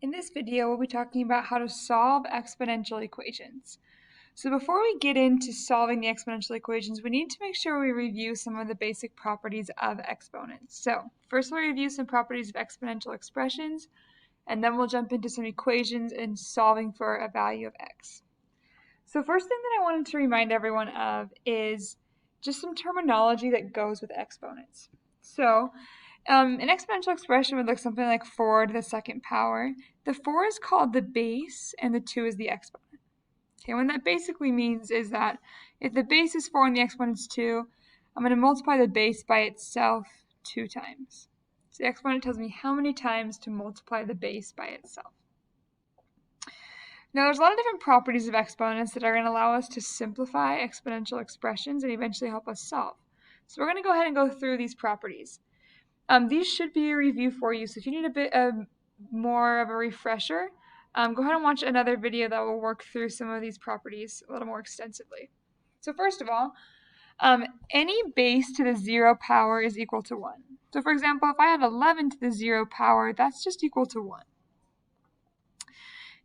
In this video, we'll be talking about how to solve exponential equations. So before we get into solving the exponential equations, we need to make sure we review some of the basic properties of exponents. So first we'll review some properties of exponential expressions, and then we'll jump into some equations and solving for a value of x. So first thing that I wanted to remind everyone of is just some terminology that goes with exponents. So an exponential expression would look something like 4 to the second power. The 4 is called the base and the 2 is the exponent. Okay, what that basically means is that if the base is 4 and the exponent is 2, I'm going to multiply the base by itself 2 times. So the exponent tells me how many times to multiply the base by itself. Now there's a lot of different properties of exponents that are going to allow us to simplify exponential expressions and eventually help us solve. So we're going to go ahead and go through these properties. These should be a review for you, so if you need a bit more of a refresher, go ahead and watch another video that will work through some of these properties a little more extensively. So first of all, any base to the 0 power is equal to 1. So for example, if I had 11 to the 0 power, that's just equal to 1.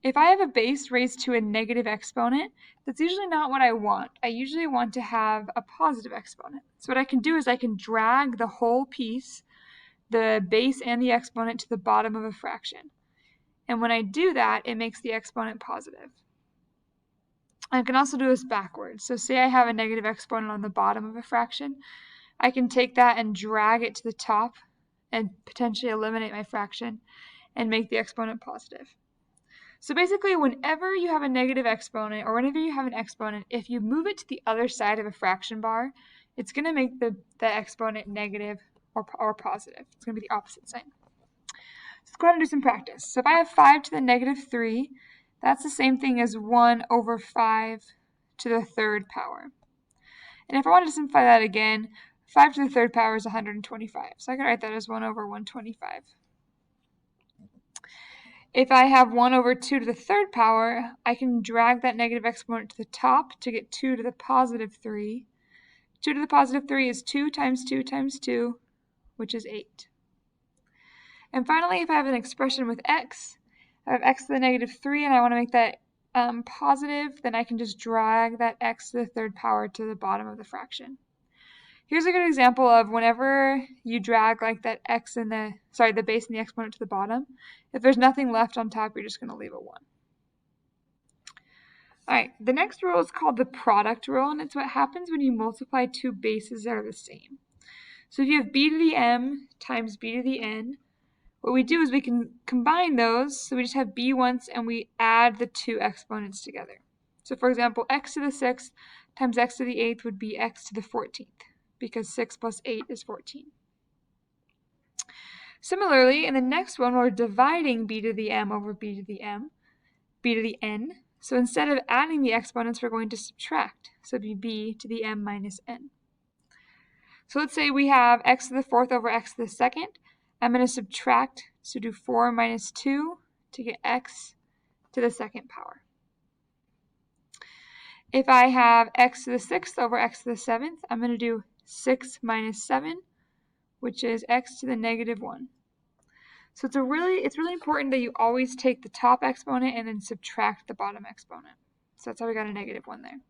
If I have a base raised to a negative exponent, that's usually not what I want. I usually want to have a positive exponent. So what I can do is I can drag the whole piece, the base and the exponent, to the bottom of a fraction. And when I do that, it makes the exponent positive. I can also do this backwards. So say I have a negative exponent on the bottom of a fraction. I can take that and drag it to the top and potentially eliminate my fraction and make the exponent positive. So basically, whenever you have a negative exponent or whenever you have an exponent, if you move it to the other side of a fraction bar, it's going to make the exponent negative or positive. It's going to be the opposite sign. Let's go ahead and do some practice. So if I have 5 to the negative 3, that's the same thing as 1 over 5 to the third power. And if I wanted to simplify that again, 5 to the third power is 125. So I can write that as 1 over 125. If I have 1 over 2 to the third power, I can drag that negative exponent to the top to get 2 to the positive 3. 2 to the positive 3 is 2 times 2 times 2, which is 8. And finally, if I have an expression with x, I have x to the negative 3 and I want to make that positive, then I can just drag that x to the third power to the bottom of the fraction. Here's a good example of whenever you drag like that x and the base and the exponent to the bottom, if there's nothing left on top, you're just going to leave a 1. Alright, the next rule is called the product rule, and it's what happens when you multiply two bases that are the same. So if you have b to the m times b to the n, what we do is we can combine those, so we just have b once and we add the two exponents together. So for example, x to the 6th times x to the 8th would be x to the 14th, because 6 plus 8 is 14. Similarly, in the next one, we're dividing b to the m over b to the n. So instead of adding the exponents, we're going to subtract. So it'd be b to the m minus n. So let's say we have x to the 4th over x to the 2nd. I'm going to subtract, so do 4 minus 2 to get x to the 2nd power. If I have x to the 6th over x to the 7th, I'm going to do 6 minus 7, which is x to the negative 1. So it's really important that you always take the top exponent and then subtract the bottom exponent. So that's how we got a negative 1 there.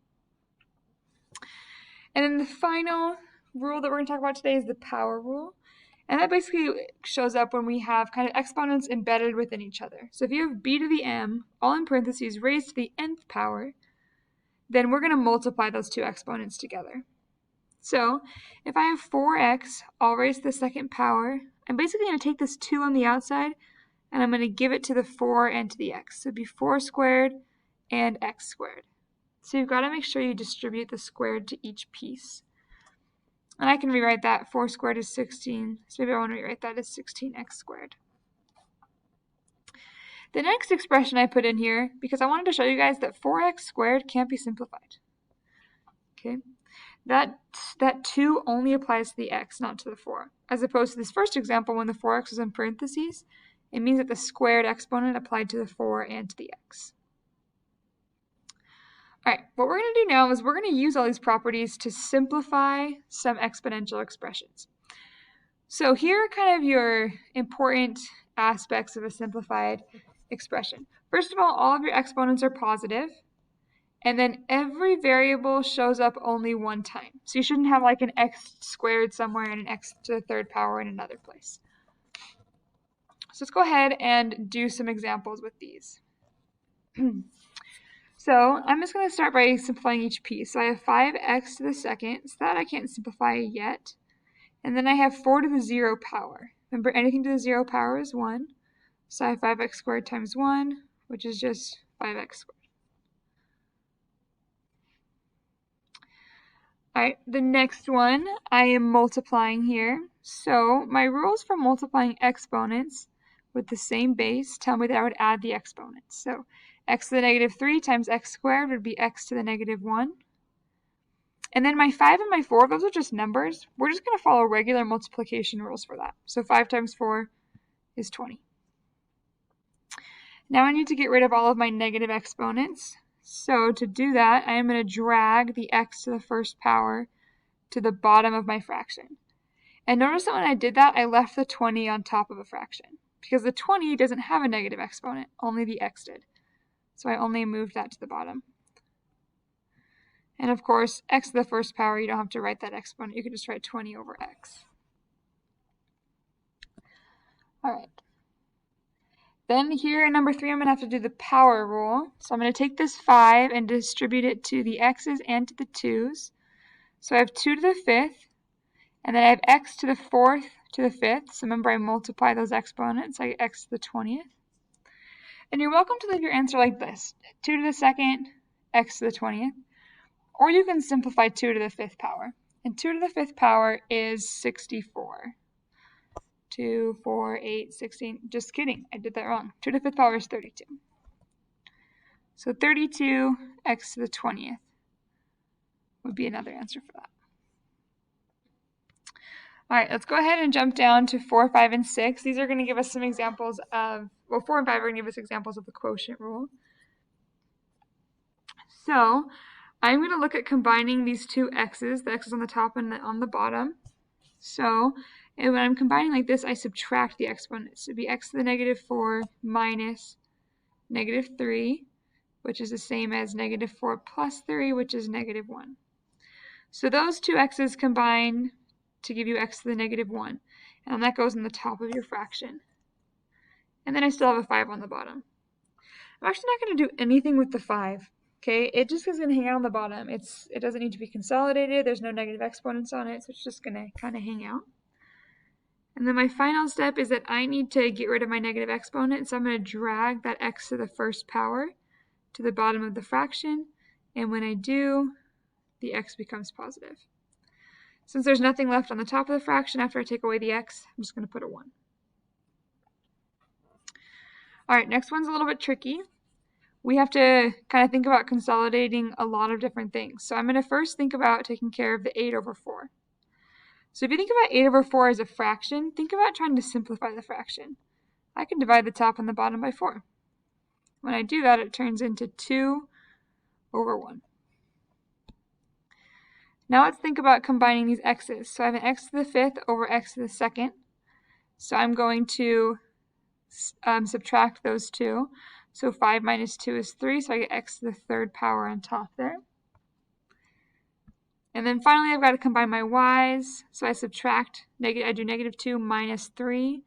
And then the final rule that we're going to talk about today is the power rule. And that basically shows up when we have kind of exponents embedded within each other. So if you have b to the m, all in parentheses, raised to the nth power, then we're going to multiply those two exponents together. So if I have 4x all raised to the 2nd power, I'm basically going to take this 2 on the outside and I'm going to give it to the 4 and to the x. So it'd be 4 squared and x squared. So you've got to make sure you distribute the squared to each piece. And I can rewrite that 4 squared is 16, so maybe I want to rewrite that as 16x squared. The next expression I put in here, because I wanted to show you guys that 4x squared can't be simplified. Okay, that 2 only applies to the x, not to the 4. As opposed to this first example, when the 4x was in parentheses, it means that the squared exponent applied to the 4 and to the x. Alright, what we're going to do now is we're going to use all these properties to simplify some exponential expressions. So here are kind of your important aspects of a simplified expression. First of all of your exponents are positive, and then every variable shows up only one time. So you shouldn't have like an x squared somewhere and an x to the third power in another place. So let's go ahead and do some examples with these. So I'm just going to start by simplifying each piece. So I have 5x to the second, so that I can't simplify yet. And then I have 4 to the 0 power. Remember, anything to the 0 power is 1. So I have 5x squared times 1, which is just 5x squared. All right, the next one, I am multiplying here. So my rules for multiplying exponents with the same base tell me that I would add the exponents. So x to the negative 3 times x squared would be x to the negative 1. And then my 5 and my 4, those are just numbers. We're just going to follow regular multiplication rules for that. So 5 times 4 is 20. Now I need to get rid of all of my negative exponents. So to do that, I am going to drag the x to the first power to the bottom of my fraction. And notice that when I did that, I left the 20 on top of a fraction, because the 20 doesn't have a negative exponent, only the x did. So I only moved that to the bottom. And of course, x to the first power, you don't have to write that exponent. You can just write 20 over x. All right. Then here in number 3, I'm going to have to do the power rule. So I'm going to take this 5 and distribute it to the x's and to the 2's. So I have 2 to the 5th, and then I have x to the 4th to the 5th. So remember, I multiply those exponents. I get x to the 20th. And you're welcome to leave your answer like this. 2 to the 2nd, x to the 20th. Or you can simplify 2 to the 5th power. And 2 to the 5th power is 64. 2, 4, 8, 16. Just kidding, I did that wrong. 2 to the 5th power is 32. So 32 x to the 20th would be another answer for that. All right, let's go ahead and jump down to 4, 5, and 6. These are going to give us some examples of, well, 4 and 5 are going to give us examples of the quotient rule. So I'm going to look at combining these two x's, the x's on the top and on the bottom. So when I'm combining like this, I subtract the exponents. So it would be x to the negative 4 minus negative 3, which is the same as negative 4 plus 3, which is negative 1. So those two x's combine to give you x to the negative 1. And that goes on the top of your fraction. And then I still have a 5 on the bottom. I'm actually not going to do anything with the 5. Okay, it just is going to hang out on the bottom. It doesn't need to be consolidated. There's no negative exponents on it, so it's just going to kind of hang out. And then my final step is that I need to get rid of my negative exponent, so I'm going to drag that x to the first power to the bottom of the fraction, and when I do, the x becomes positive. Since there's nothing left on the top of the fraction after I take away the x, I'm just going to put a 1. All right, next one's a little bit tricky. We have to kind of think about consolidating a lot of different things. So I'm going to first think about taking care of the 8 over 4. So if you think about 8 over 4 as a fraction, think about trying to simplify the fraction. I can divide the top and the bottom by 4. When I do that, it turns into 2 over 1. Now let's think about combining these x's. So I have an x to the 5th over x to the 2nd. So I'm going to subtract those two. So 5 minus 2 is 3, so I get x to the 3rd power on top there. And then finally, I've got to combine my y's. So I do negative 2 minus 3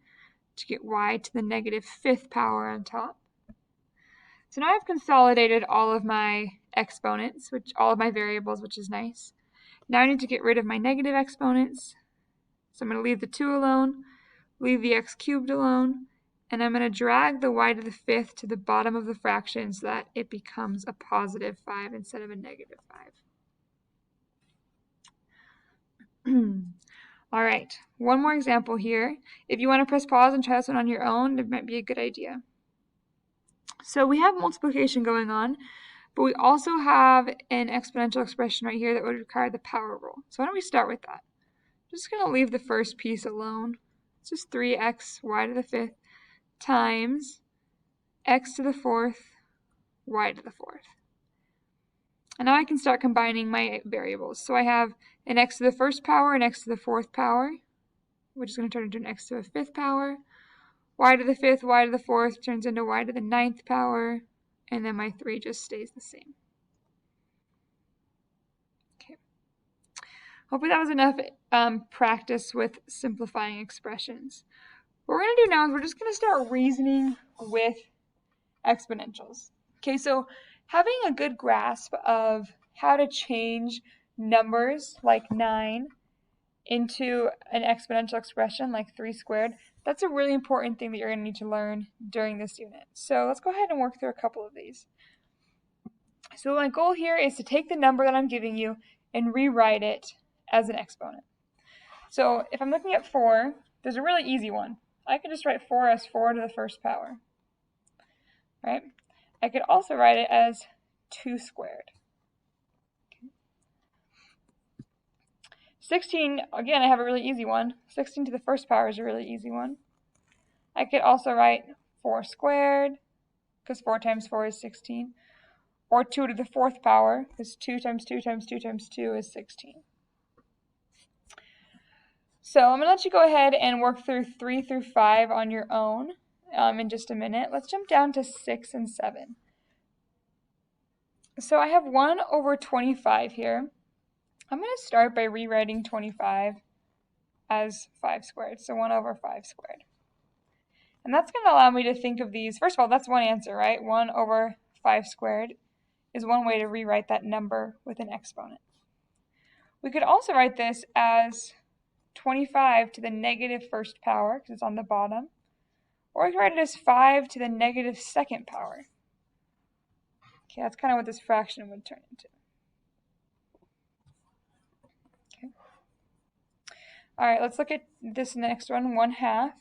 to get y to the negative 5th power on top. So now I've consolidated all of my exponents, all of my variables, which is nice. Now I need to get rid of my negative exponents. So I'm going to leave the 2 alone, leave the x cubed alone, and I'm going to drag the y to the 5th to the bottom of the fraction so that it becomes a positive 5 instead of a negative 5. All right, one more example here. If you want to press pause and try this one on your own, it might be a good idea. So we have multiplication going on, but we also have an exponential expression right here that would require the power rule. So why don't we start with that? I'm just going to leave the first piece alone. It's just 3x y to the 5th times x to the 4th y to the 4th. And now I can start combining my variables. So I have an x to the 1st power and x to the 4th power, which is going to turn into an x to the 5th power, y to the 5th, y to the 4th turns into y to the 9th power, and then my 3 just stays the same. Okay. Hopefully that was enough practice with simplifying expressions. What we're going to do now is we're just going to start reasoning with exponentials. Okay, so having a good grasp of how to change numbers like 9 into an exponential expression like 3 squared, that's a really important thing that you're going to need to learn during this unit. So let's go ahead and work through a couple of these. So my goal here is to take the number that I'm giving you and rewrite it as an exponent. So if I'm looking at 4, there's a really easy one. I could just write 4 as 4 to the 1st power, right? I could also write it as 2 squared. 16, again, I have a really easy one. 16 to the 1st power is a really easy one. I could also write 4 squared, because 4 times 4 is 16. Or 2 to the 4th power, because 2 times 2 times 2 times 2 is 16. So I'm going to let you go ahead and work through 3 through 5 on your own in just a minute. Let's jump down to 6 and 7. So I have 1 over 25 here. I'm going to start by rewriting 25 as 5 squared, so 1 over 5 squared. And that's going to allow me to think of these. First of all, that's one answer, right? 1 over 5 squared is one way to rewrite that number with an exponent. We could also write this as 25 to the negative 1st power, because it's on the bottom. Or we could write it as 5 to the negative 2nd power. Okay, that's kind of what this fraction would turn into. Okay. All right, let's look at this next one, 1/2.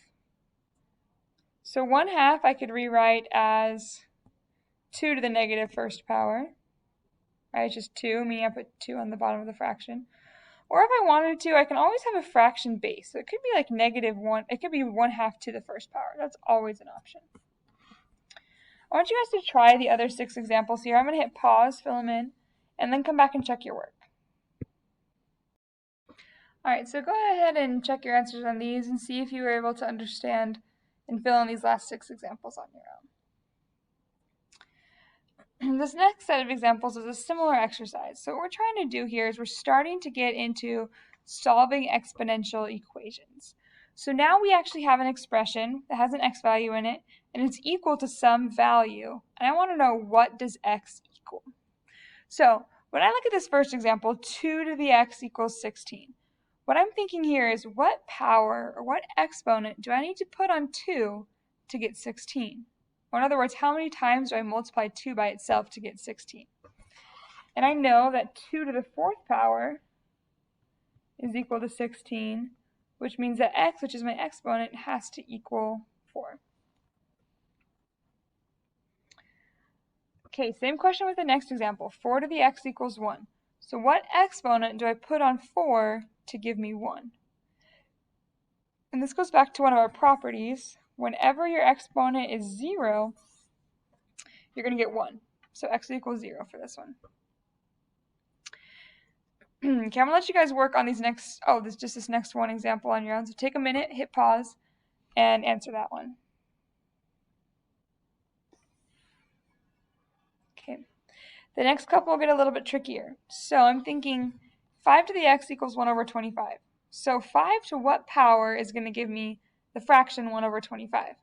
So 1/2 I could rewrite as 2 to the negative 1st power. Right, it's just 2, meaning I put 2 on the bottom of the fraction. Or if I wanted to, I can always have a fraction base. So it could be like -1, it could be 1/2 to the 1st power. That's always an option. I want you guys to try the other 6 examples here. I'm going to hit pause, fill them in, and then come back and check your work. Alright, so go ahead and check your answers on these and see if you were able to understand and fill in these last 6 examples on your own. This next set of examples is a similar exercise. So what we're trying to do here is we're starting to get into solving exponential equations. So now we actually have an expression that has an x value in it, and it's equal to some value. And I want to know, what does x equal? So when I look at this first example, 2 to the x equals 16. What I'm thinking here is, what power or what exponent do I need to put on 2 to get 16? Or in other words, how many times do I multiply 2 by itself to get 16? And I know that 2 to the 4th power is equal to 16, which means that x, which is my exponent, has to equal 4. Okay, same question with the next example. 4 to the x equals 1. So what exponent do I put on 4 to give me 1? And this goes back to one of our properties. Whenever your exponent is 0, you're going to get 1. So x equals 0 for this one. Okay, I'm going to let you guys work on these next, this next one example on your own. So take a minute, hit pause, and answer that one. Okay. The next couple will get a little bit trickier. So I'm thinking 5 to the x equals 1 over 25. So 5 to what power is going to give me the fraction 1 over 25?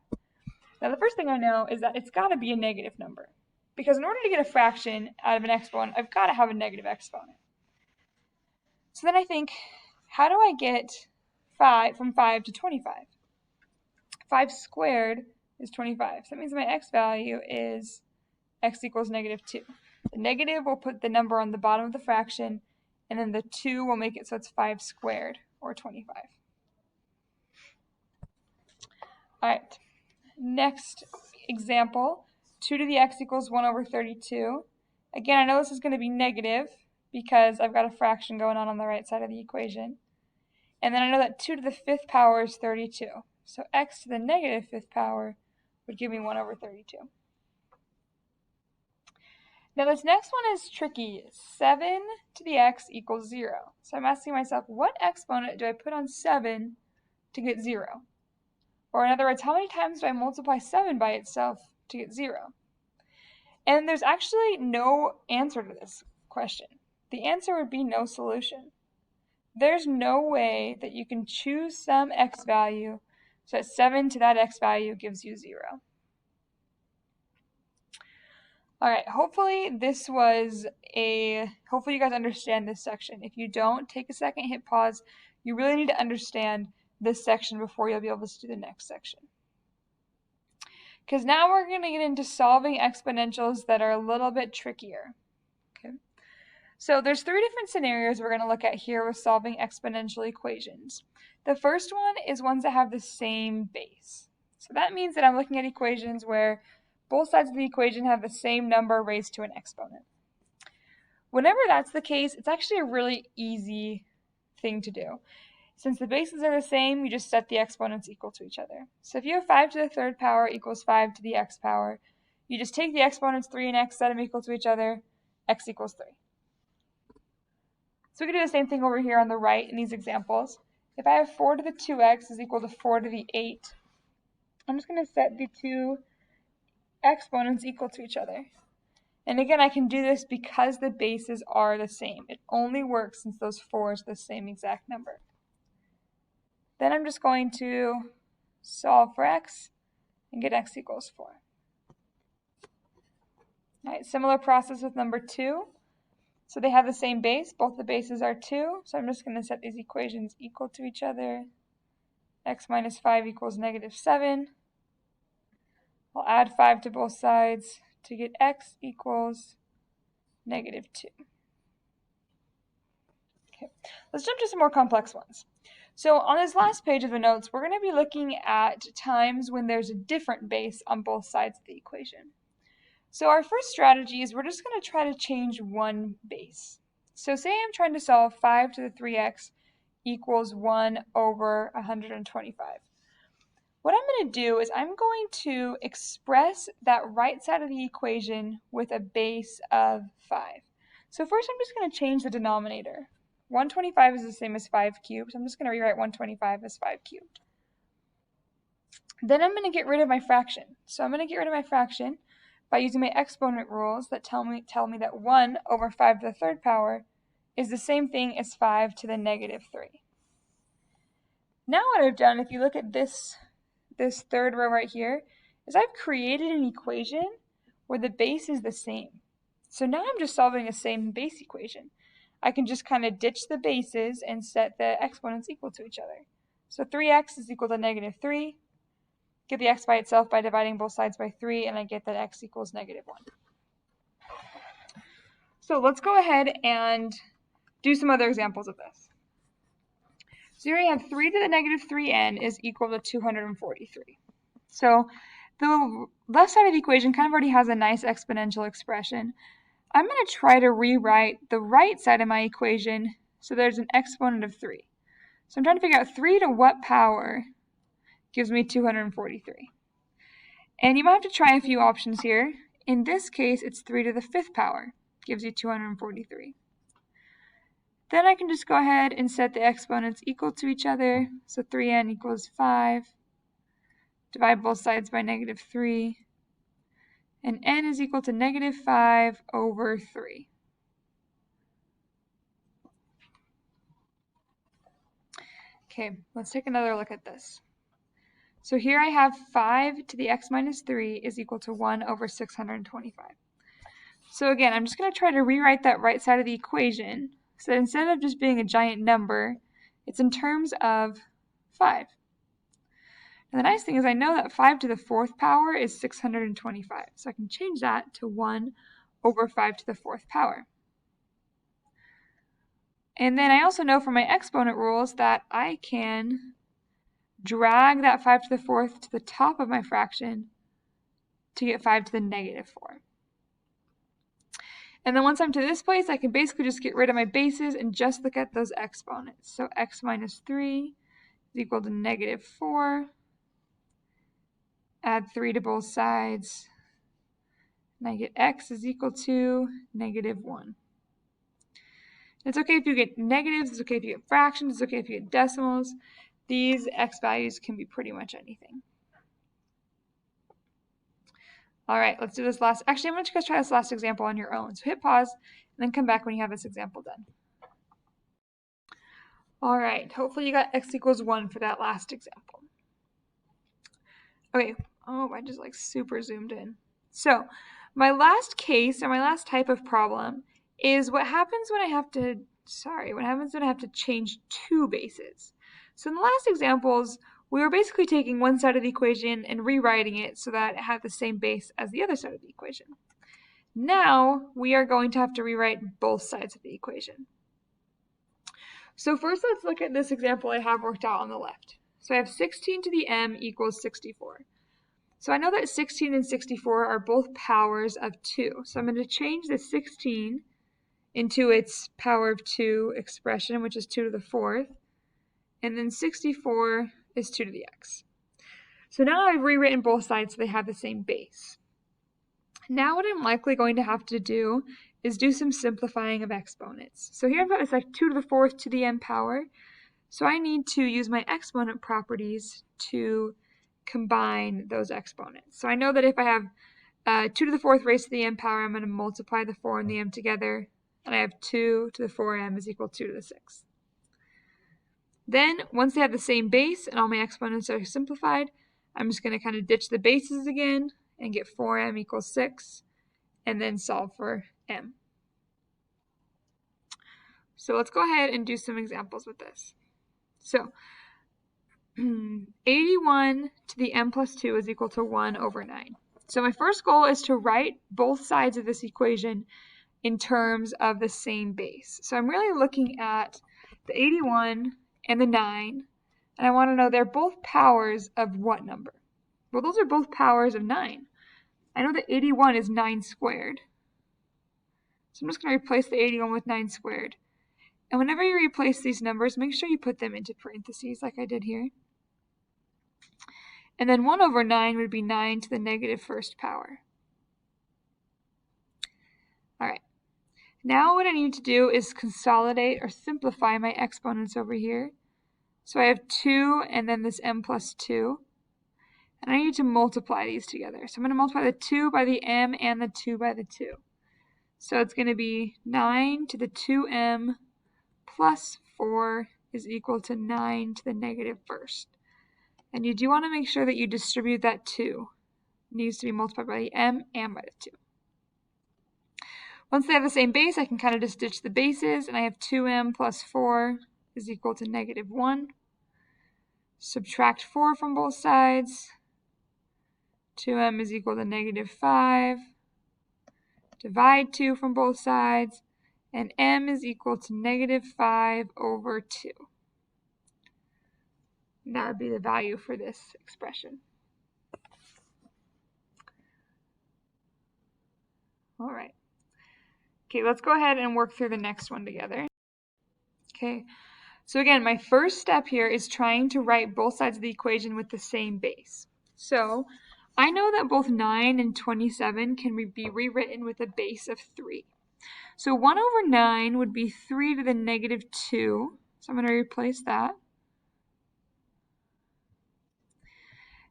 Now the first thing I know is that it's got to be a negative number. Because in order to get a fraction out of an exponent, I've got to have a negative exponent. So then I think, how do I get 5 from 5 to 25? 5 squared is 25. So that means my x value is x equals -2. The negative will put the number on the bottom of the fraction, and then the 2 will make it so it's 5 squared, or 25. Alright, next example, 2 to the x equals 1 over 32. Again, I know this is going to be negative because I've got a fraction going on the right side of the equation. And then I know that 2 to the 5th power is 32. So x to the negative 5th power would give me 1 over 32. Now this next one is tricky. 7 to the x equals 0. So I'm asking myself, what exponent do I put on 7 to get 0? Or in other words, how many times do I multiply 7 by itself to get 0? And there's actually no answer to this question. The answer would be no solution. There's no way that you can choose some x value so that 7 to that x value gives you 0. Alright, hopefully you guys understand this section. If you don't, take a second, hit pause. You really need to understand this section before you'll be able to do the next section. Because now we're going to get into solving exponentials that are a little bit trickier. Okay. So there's 3 different scenarios we're going to look at here with solving exponential equations. The first one is ones that have the same base. So that means that I'm looking at equations where both sides of the equation have the same number raised to an exponent. Whenever that's the case, it's actually a really easy thing to do. Since the bases are the same, you just set the exponents equal to each other. So if you have 5 to the third power equals 5 to the x power, you just take the exponents 3 and x, set them equal to each other, x equals 3. So we can do the same thing over here on the right in these examples. If I have 4 to the 2x is equal to 4 to the 8, I'm just going to set the two exponents equal to each other. And again, I can do this because the bases are the same. It only works since those 4's the same exact number. Then I'm just going to solve for x and get x equals 4. All right, similar process with number 2. So they have the same base. Both the bases are 2. So I'm just going to set these equations equal to each other. X minus 5 equals negative 7. I'll add 5 to both sides to get x equals negative 2. Okay, let's jump to some more complex ones. So on this last page of the notes, we're going to be looking at times when there's a different base on both sides of the equation. So our first strategy is we're just going to try to change one base. So say I'm trying to solve 5 to the 3x equals 1 over 125. What I'm going to do is I'm going to express that right side of the equation with a base of 5. So first I'm just going to change the denominator. 125 is the same as 5 cubed. So I'm just going to rewrite 125 as 5 cubed. Then I'm going to get rid of my fraction. So I'm going to get rid of my fraction by using my exponent rules that tell me that 1 over 5 to the third power is the same thing as 5 to the negative 3. Now what I've done, if you look at this third row right here, is I've created an equation where the base is the same. So now I'm just solving a same base equation. I can just kind of ditch the bases and set the exponents equal to each other. So 3x is equal to negative 3. Get the x by itself by dividing both sides by 3, and I get that x equals negative 1. So let's go ahead and do some other examples of this. So here I have 3 to the negative 3n is equal to 243. So the left side of the equation kind of already has a nice exponential expression. I'm going to try to rewrite the right side of my equation so there's an exponent of 3. So I'm trying to figure out 3 to what power gives me 243. And you might have to try a few options here. In this case, it's 3 to the 5th power gives you 243. Then I can just go ahead and set the exponents equal to each other. So 3n equals 5. Divide both sides by negative 3. And n is equal to negative 5 over 3. Okay, let's take another look at this. So here I have 5 to the x minus 3 is equal to 1 over 625. So again, I'm just going to try to rewrite that right side of the equation so that instead of just being a giant number, it's in terms of 5. And the nice thing is I know that 5 to the 4th power is 625. So I can change that to 1 over 5 to the 4th power. And then I also know from my exponent rules that I can drag that 5 to the 4th to the top of my fraction to get 5 to the negative 4. And then once I'm to this place, I can basically just get rid of my bases and just look at those exponents. So x minus 3 is equal to negative 4. Add 3 to both sides, and I get x is equal to negative 1. It's okay if you get negatives, it's okay if you get fractions, it's okay if you get decimals. these x values can be pretty much anything. All right, let's do this last. Actually, I'm going to let you guys try this last example on your own. So hit pause and then come back when you have this example done. All right, hopefully you got x equals 1 for that last example. Okay, oh, I just like super zoomed in. So my last case, or my last type of problem, is what happens when I have to, what happens when I have to change two bases. So in the last examples, we were basically taking one side of the equation and rewriting it so that it had the same base as the other side of the equation. Now we are going to have to rewrite both sides of the equation. So first let's look at this example I have worked out on the left. So I have 16 to the m equals 64. So I know that 16 and 64 are both powers of 2. So I'm going to change the 16 into its power of 2 expression, which is 2 to the 4th. And then 64 is 2 to the x. So now I've rewritten both sides so they have the same base. Now what I'm likely going to have to do is do some simplifying of exponents. So here I've got this like 2 to the 4th to the n power. So I need to use my exponent properties to combine those exponents. So I know that if I have 2 to the 4th raised to the m power, I'm going to multiply the 4 and the m together, and I have 2 to the 4m is equal to 2 to the 6th. Then, once they have the same base and all my exponents are simplified, I'm just going to kind of ditch the bases again and get 4m equals 6, and then solve for m. So let's go ahead and do some examples with this. So 81 to the m plus 2 is equal to 1 over 9. So my first goal is to write both sides of this equation in terms of the same base. So I'm really looking at the 81 and the 9, and I want to know they're both powers of what number? Well, those are both powers of 9. I know that 81 is 9 squared. So I'm just going to replace the 81 with 9 squared. And whenever you replace these numbers, make sure you put them into parentheses like I did here. And then 1 over 9 would be 9 to the negative first power. All right. Now what I need to do is consolidate or simplify my exponents over here. So I have 2 and then this m plus 2. And I need to multiply these together. So I'm going to multiply the 2 by the m and the 2 by the 2. So it's going to be 9 to the 2m plus 4 is equal to 9 to the negative first. And you do want to make sure that you distribute that 2. It needs to be multiplied by the m and by the 2. Once they have the same base, I can kind of just ditch the bases, and I have 2m plus 4 is equal to negative 1. Subtract 4 from both sides. 2m is equal to negative 5. Divide 2 from both sides, and m is equal to negative 5 over 2. And that would be the value for this expression. All right. Okay, let's go ahead and work through the next one together. Okay, so again, my first step here is trying to write both sides of the equation with the same base. So I know that both 9 and 27 can be rewritten with a base of 3. So 1 over 9 would be 3 to the negative 2. So I'm going to replace that.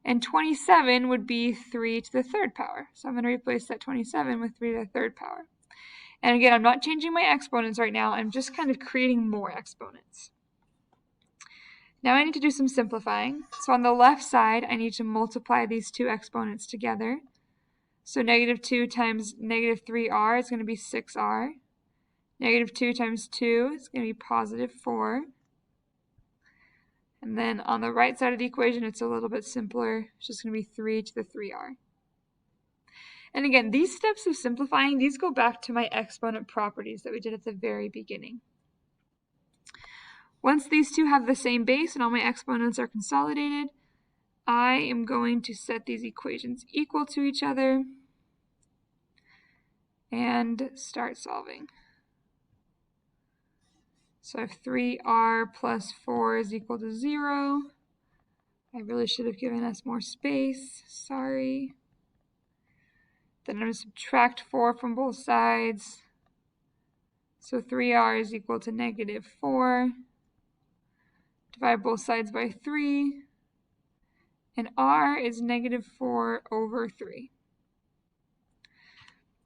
And 27 would be 3 to the third power. So I'm going to replace that 27 with 3 to the third power. And again, I'm not changing my exponents right now. I'm just kind of creating more exponents. Now I need to do some simplifying. So on the left side, I need to multiply these two exponents together. So negative 2 times negative 3r is going to be 6r. Negative 2 times 2 is going to be positive 4. And then on the right side of the equation, it's a little bit simpler. It's just going to be 3 to the 3r. And again, these steps of simplifying, these go back to my exponent properties that we did at the very beginning. Once these two have the same base and all my exponents are consolidated, I am going to set these equations equal to each other and start solving. So I have 3r plus 4 is equal to 0. I really should have given us more space. Sorry. Then I'm going to subtract 4 from both sides. So 3r is equal to negative 4. divide both sides by 3, and r is negative 4 over 3.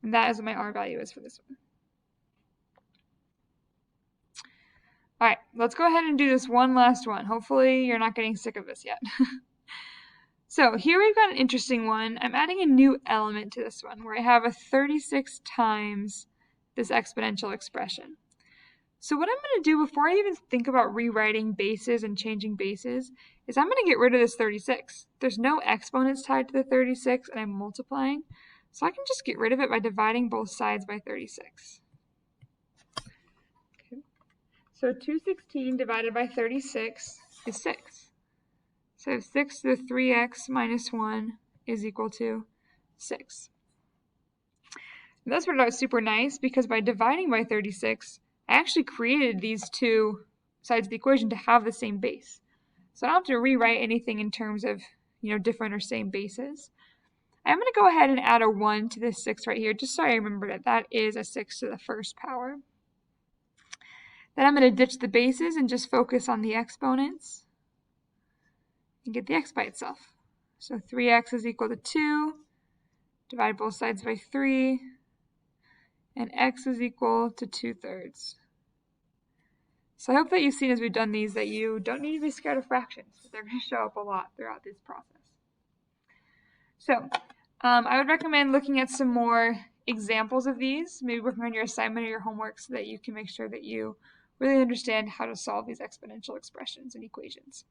And that is what my r value is for this one. All right, let's go ahead and do this one last one. Hopefully you're not getting sick of this yet. So here we've got an interesting one. I'm adding a new element to this one where I have a 36 times this exponential expression. So what I'm going to do before I even think about rewriting bases and changing bases is I'm going to get rid of this 36. There's no exponents tied to the 36 and I'm multiplying. So I can just get rid of it by dividing both sides by 36. Okay. So 216 divided by 36 is 6. So 6 to the 3x minus 1 is equal to 6. And that's what was super nice because by dividing by 36, I actually created these two sides of the equation to have the same base. So I don't have to rewrite anything in terms of, different or same bases. I'm going to go ahead and add a 1 to this 6 right here, just so I remember that that is a 6 to the first power. Then I'm going to ditch the bases and just focus on the exponents and get the x by itself. So 3x is equal to 2, divide both sides by 3, and x is equal to 2/3. So I hope that you've seen as we've done these that you don't need to be scared of fractions. They're going to show up a lot throughout this process. So I would recommend looking at some more examples of these, maybe working on your assignment or your homework so that you can make sure that you really understand how to solve these exponential expressions and equations.